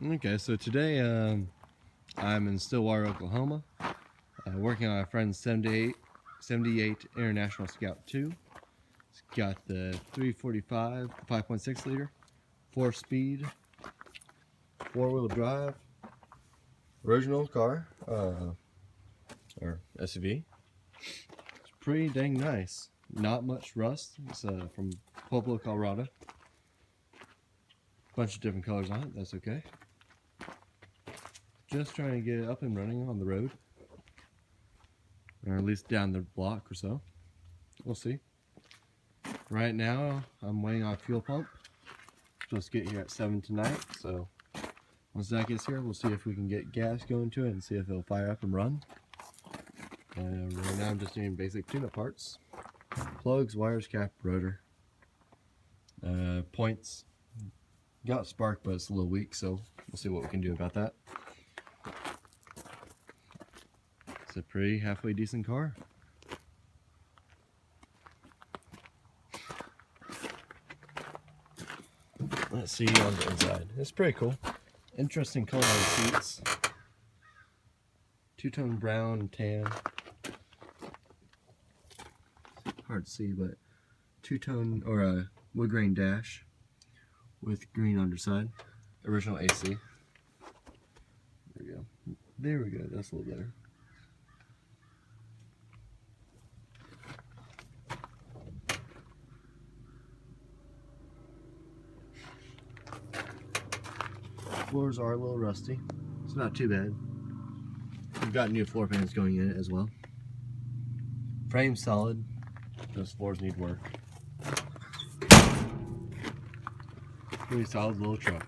Okay, so today I'm in Stillwater, Oklahoma, working on a friend's 78 International Scout 2. It's got the 345, 5.6 liter, 4-speed, 4-wheel drive, original car, or SUV. It's pretty dang nice. Not much rust. It's from Pueblo, Colorado. Bunch of different colors on it. That's okay. Just trying to get it up and running on the road, or at least down the block or so. We'll see. Right now, I'm waiting on a fuel pump. Supposed to get here at 7 tonight, so once that gets here, we'll see if we can get gas going to it and see if it'll fire up and run. Right now, I'm just doing basic tune-up parts: plugs, wires, cap, rotor, points. Got spark, but it's a little weak, so we'll see what we can do about that. It's a pretty halfway decent car. Let's see on the inside. It's pretty cool. Interesting color on the seats. Two-tone brown and tan. Hard to see, but two-tone or a wood grain dash with green underside. Original AC. There we go. There we go. That's a little better. Floors are a little rusty. It's not too bad. We've got new floor pans going in it as well. Frame's solid. Those floors need work. Pretty solid little truck.